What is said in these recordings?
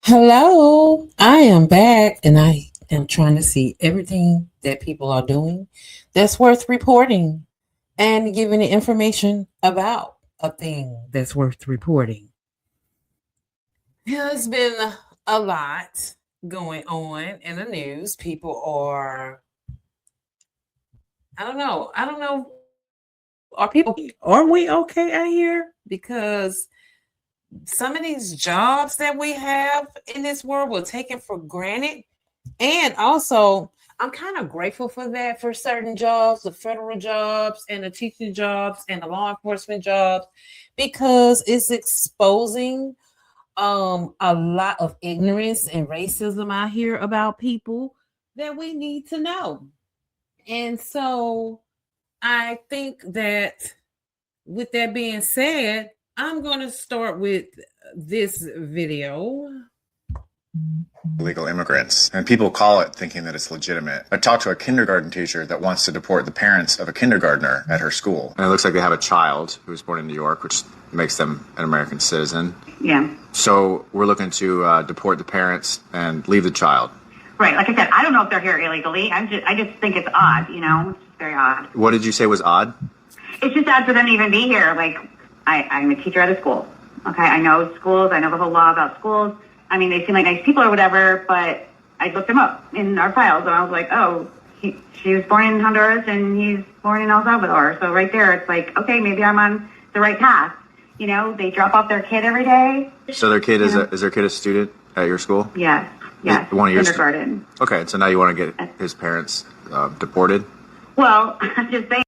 Hello, I am back and I am trying to see everything that people are doing that's worth reporting and giving the information about a thing that's worth reporting. There's been a lot going on in the news. People are, I don't know, are we okay out here? Because some of these jobs that we have in this world were taken for granted. And also, I'm kind of grateful for that for certain jobs, the federal jobs and the teaching jobs and the law enforcement jobs, because it's exposing a lot of ignorance and racism out here about people that we need to know. And so I think that with that being said, I'm going to start with this video. Illegal immigrants, and people call it thinking that it's legitimate. I talked to a kindergarten teacher that wants to deport the parents of a kindergartner at her school. And it looks like they have a child who was born in New York, which makes them an American citizen. Yeah. So we're looking to deport the parents and leave the child. Right. Like I said, I don't know if they're here illegally. I just think it's odd, It's just very odd. What did you say was odd? It's just odd for them to even be here. Like, I'm a teacher at a school. Okay, I know schools. I know the whole law about schools. I mean, they seem like nice people or whatever, but I looked them up in our files, and I was like, oh, she was born in Honduras, and he's born in El Salvador. So right there, it's like, okay, maybe I'm on the right path. They drop off their kid every day. So their kid is their kid a student at your school? Yes. One of your kindergarten. Okay, so now you want to get his parents deported? Well, I'm just saying.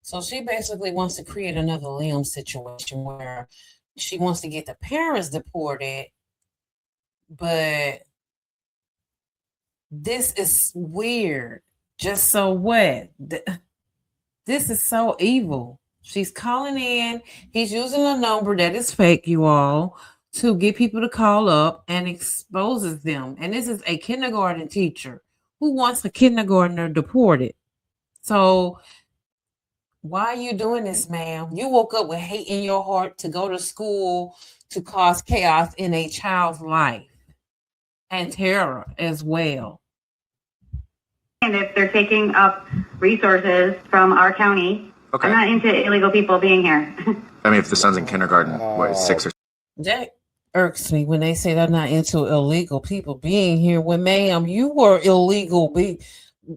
So she basically wants to create another Liam situation where she wants to get the parents deported, but this is weird. Just so what? This is so evil. She's calling in. He's using a number that is fake, you all, to get people to call up and exposes them. And this is a kindergarten teacher who wants a kindergartner deported. So why are you doing this, ma'am? You woke up with hate in your heart to go to school to cause chaos in a child's life and terror as well. And if they're taking up resources from our county, okay. I'm not into illegal people being here. I mean, if the son's in kindergarten, what, 6 or... That irks me when they say they're not into illegal people being here. When, ma'am, you were illegal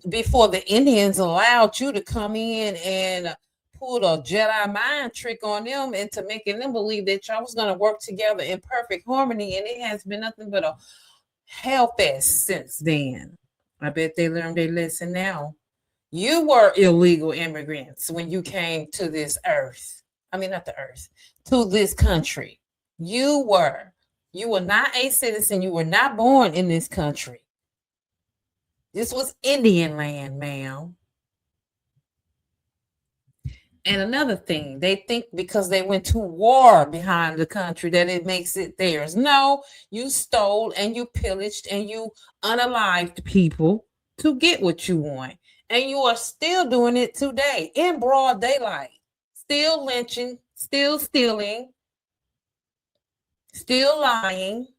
before the Indians allowed you to come in and pulled a Jedi mind trick on them into making them believe that y'all was going to work together in perfect harmony. And it has been nothing but a hellfest since then. I bet they learned their lesson now. You were illegal immigrants when you came to this earth. I mean, not the earth, to this country. You were not a citizen. You were not born in this country. This was Indian land, ma'am. And another thing, they think because they went to war behind the country that it makes it theirs. No, you stole and you pillaged and you unalived people to get what you want. And you are still doing it today in broad daylight. Still lynching, still stealing, still lying.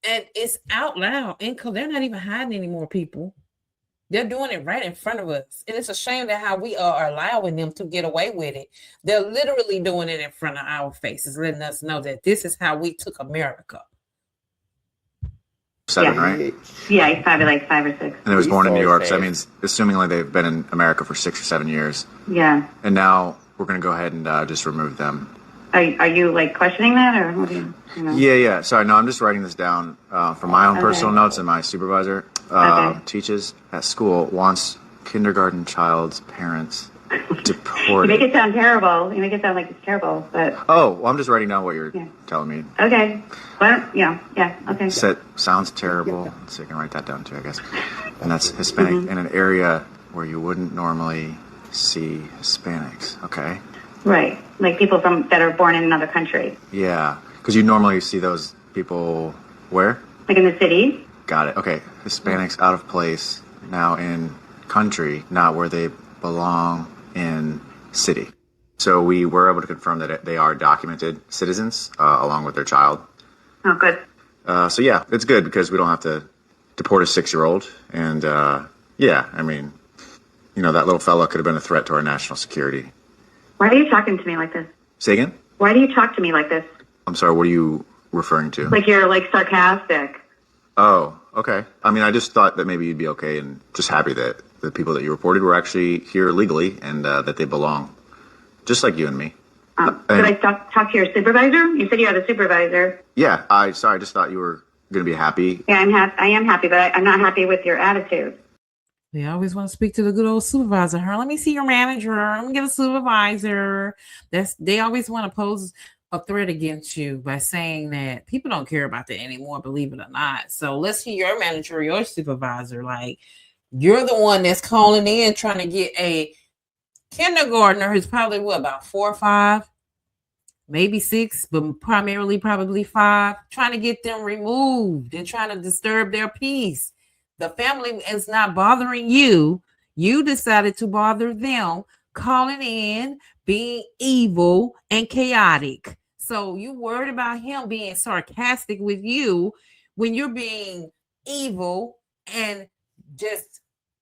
And it's out loud. And they're not even hiding anymore, people. They're doing it right in front of us. And it's a shame that how we are allowing them to get away with it. They're literally doing it in front of our faces, letting us know that this is how we took America. 7, right? Yeah, he's probably like 5 or 6. And he was born in New York, so that means assuming like they've been in America for 6 or 7 years. Yeah. And now we're going to go ahead and just remove them. Are you like questioning that, or what do you know? Yeah. Sorry, no, I'm just writing this down for my own personal notes, and my supervisor teaches at school, wants kindergarten child's parents deported. You make it sound terrible. You make it sound like it's terrible, but... Oh, well, I'm just writing down what you're telling me. Okay. Well, okay. Sounds terrible. So you can write that down too, I guess. And that's Hispanic in an area where you wouldn't normally see Hispanics. Okay. Right. Like people that are born in another country. Yeah. Because you normally see those people where? Like in the city. Got it. Okay. Hispanics out of place, now in country, not where they belong in city. So we were able to confirm that they are documented citizens along with their child. Oh, good. So yeah, it's good because we don't have to deport a 6-year-old. And yeah, I mean, that little fella could have been a threat to our national security. Why are you talking to me like this? Say again? Why do you talk to me like this? I'm sorry, what are you referring to? Like you're like sarcastic. Oh, okay. I mean, I just thought that maybe you'd be okay and just happy that the people that you reported were actually here legally and that they belong, just like you and me. Did I talk to your supervisor? You said you had a supervisor. Yeah, I just thought you were going to be happy. Yeah, I am happy, but I'm not happy with your attitude. They always want to speak to the good old supervisor. Let me see your manager. Let me get a supervisor. They always want to pose a threat against you by saying that people don't care about that anymore, believe it or not. So let's see your manager or your supervisor. Like, you're the one that's calling in trying to get a kindergartner who's probably about 4 or 5, maybe 6, but primarily probably 5, trying to get them removed and trying to disturb their peace. The family is not bothering you. You decided to bother them, calling in, being evil and chaotic. So you worried about him being sarcastic with you when you're being evil and just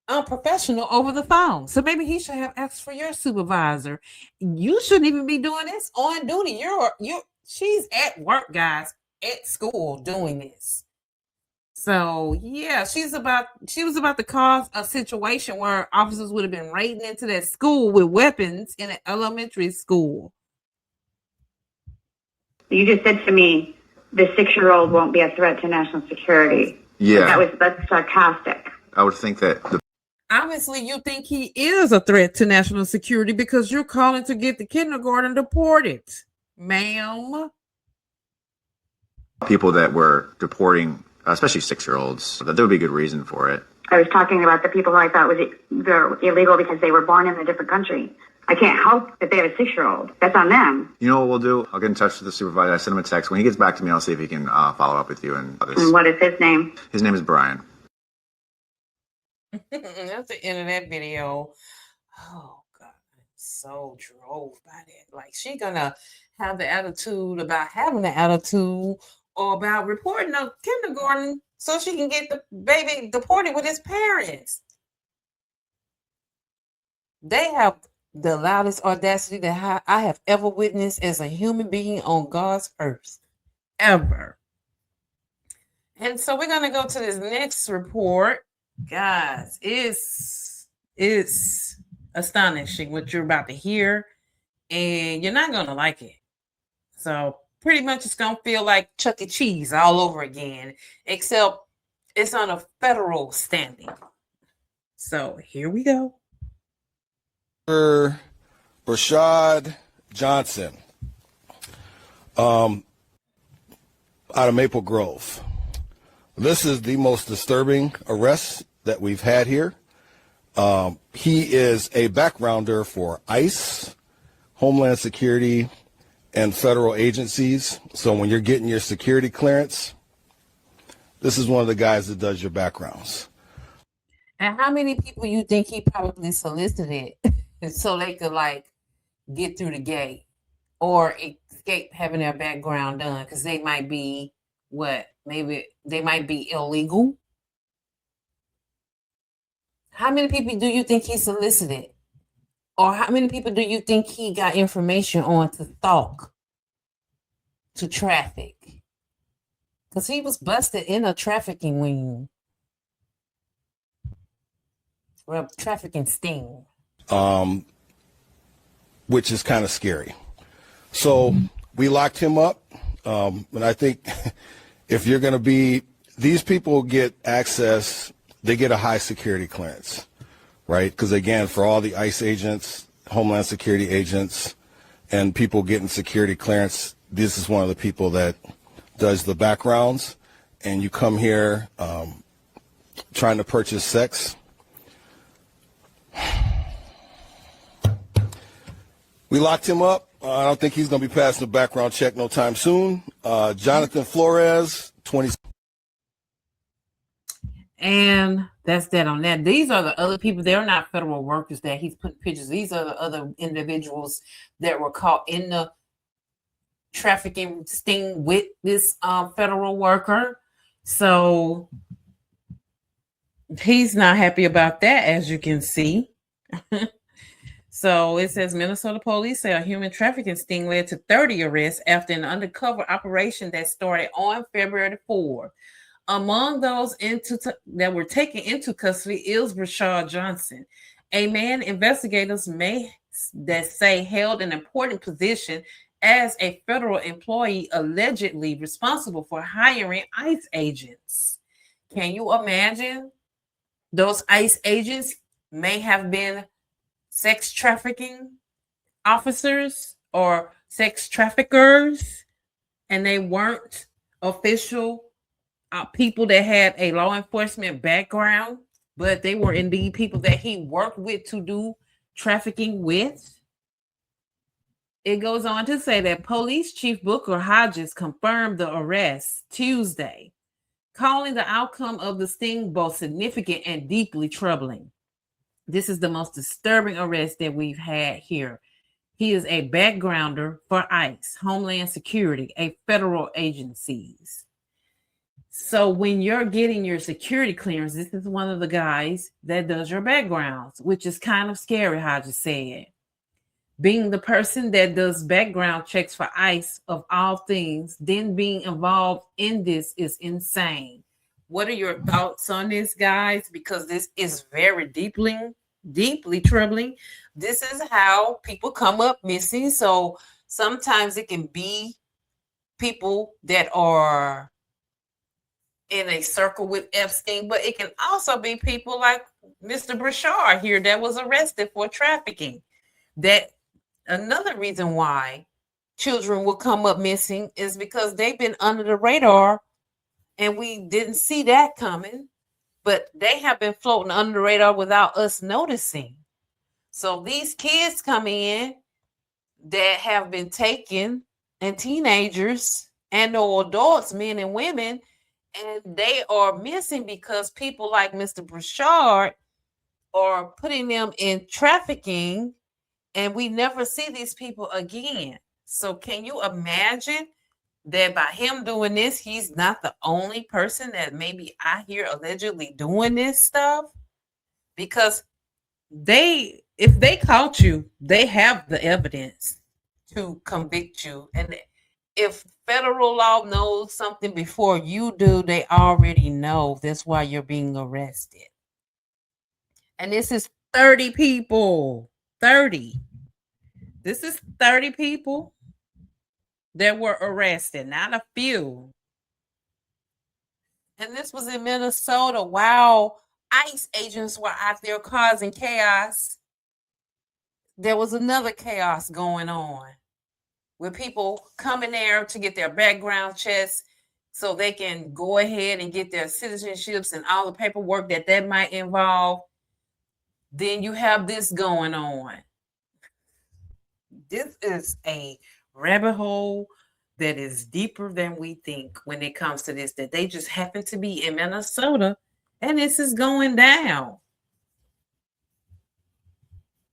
unprofessional over the phone. So maybe he should have asked for your supervisor. You shouldn't even be doing this on duty. She's at work, guys, at school doing this. So yeah, she was about to cause a situation where officers would have been raiding into that school with weapons in an elementary school. You just said to me, the 6-year-old won't be a threat to national security. Yeah. That's sarcastic. I would think that obviously you think he is a threat to national security because you're calling to get the kindergarten deported, ma'am. People that were deporting, especially 6-year-olds, that there would be a good reason for it. I was talking about the people who I thought they're illegal because they were born in a different country. I can't help that they have a 6-year-old. That's on them. You know what we'll do? I'll get in touch with the supervisor. I send him a text. When he gets back to me, I'll see if he can follow up with you and others. And what is his name? His name is Brian. That's the internet video. Oh God, I'm so drove by that. Like, she gonna have the attitude about having the attitude or about reporting a kindergarten so she can get the baby deported with his parents. They have the loudest audacity that I have ever witnessed as a human being on God's earth, ever. And so we're gonna go to this next report. Guys, it's astonishing what you're about to hear, and you're not gonna like it. So pretty much it's gonna feel like Chuck E. Cheese all over again, except it's on a federal standing. So here we go. Rashad Johnson, out of Maple Grove. This is the most disturbing arrest that we've had here. He is a backgrounder for ICE, Homeland Security, and federal agencies. So when you're getting your security clearance, this is one of the guys that does your backgrounds. And how many people you think he probably solicited so they could get through the gate or escape having their background done? Because they might be maybe they might be illegal. How many people do you think he solicited? Or how many people do you think he got information on to stalk, to traffic? Because he was busted in a trafficking wing. Well, trafficking sting. Which is kind of scary. So we locked him up. And I think if you're going to be, these people get access, they get a high security clearance, right? Because again, for all the ICE agents, Homeland Security agents, and people getting security clearance, this is one of the people that does the backgrounds. And you come here trying to purchase sex. We locked him up. I don't think he's going to be passing a background check no time soon. Jonathan Flores, 20. And that's that on that. These are the other people. They're not federal workers that he's putting pictures. These are the other individuals that were caught in the trafficking sting with this federal worker. So he's not happy about that, as you can see. So it says Minnesota police say a human trafficking sting led to 30 arrests after an undercover operation that started on February 4. Among those that were taken into custody is Rashad Johnson, a man investigators say held an important position as a federal employee allegedly responsible for hiring ICE agents. Can you imagine? Those ICE agents may have been sex trafficking officers or sex traffickers, and they weren't official people that had a law enforcement background, but they were indeed people that he worked with to do trafficking with. It goes on to say that Police Chief Booker Hodges confirmed the arrest Tuesday, calling the outcome of the sting both significant and deeply troubling. This is the most disturbing arrest that we've had here. He is a backgrounder for ICE, Homeland Security, a federal agencies. So when you're getting your security clearance, this is one of the guys that does your backgrounds, which is kind of scary, Hodges said. Being the person that does background checks for ICE of all things, then being involved in this is insane. What are your thoughts on this, guys? Because this is very deeply troubling. This is how people come up missing. So sometimes it can be people that are in a circle with Epstein, but it can also be people like Mr. Brashard here that was arrested for trafficking. That another reason why children will come up missing is because they've been under the radar and we didn't see that coming, but they have been floating under the radar without us noticing. So these kids come in that have been taken, and teenagers and adults, men and women, and they are missing because people like Mr. Brashard are putting them in trafficking, and we never see these people again. So can you imagine that by him doing this, he's not the only person that maybe I hear allegedly doing this stuff? Because if they caught you, they have the evidence to convict you. And if federal law knows something before you do, they already know. That's why you're being arrested. And this is 30 people. 30. This is 30 people that were arrested, not a few. And this was in Minnesota while ICE agents were out there causing chaos. There was another chaos going on with people coming there to get their background checks so they can go ahead and get their citizenships and all the paperwork that might involve. Then you have this going on. This is a rabbit hole that is deeper than we think when it comes to this, that they just happen to be in Minnesota and this is going down.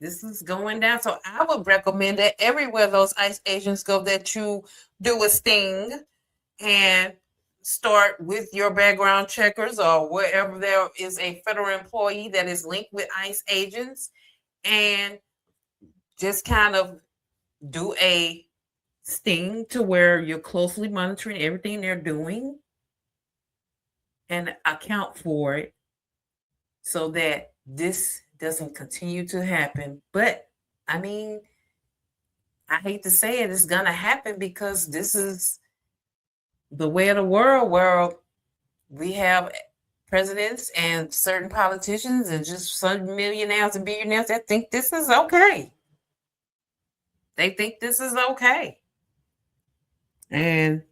This is going down. So I would recommend that everywhere those ICE agents go, that you do a sting and start with your background checkers or wherever there is a federal employee that is linked with ICE agents, and just kind of do a sting to where you're closely monitoring everything they're doing and account for it so that this doesn't continue to happen. But I mean, I hate to say it, it's gonna happen because this is the way of the world, where we have presidents and certain politicians and just certain millionaires and billionaires that think this is okay. They think this is okay. And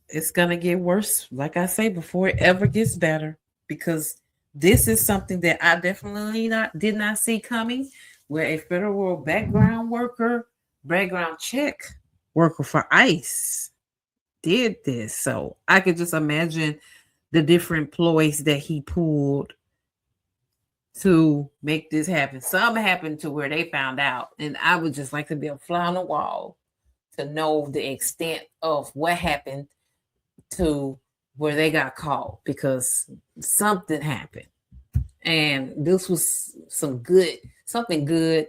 it's going to get worse, like I say, before it ever gets better, because this is something that I definitely did not see coming, where a federal background check worker for ICE did this. So I could just imagine the different ploys that he pulled to make this happen. Some happened to where they found out, and I would just like to be a fly on the wall to know the extent of what happened to where they got caught, because something happened. And this was something good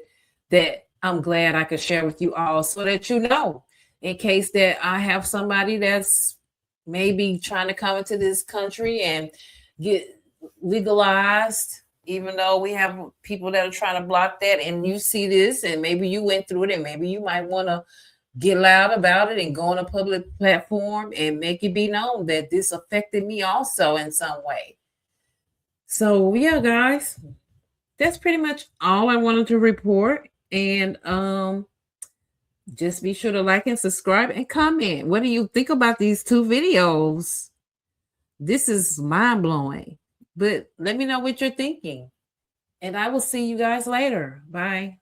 that I'm glad I could share with you all, so that you know, in case that I have somebody that's maybe trying to come into this country and get legalized, even though we have people that are trying to block that, and you see this and maybe you went through it, and maybe you might want to get loud about it and go on a public platform and make it be known that this affected me also in some way. So yeah, guys, that's pretty much all I wanted to report. And just be sure to like and subscribe and comment. What do you think about these two videos? This is mind-blowing. But let me know what you're thinking. And I will see you guys later. Bye.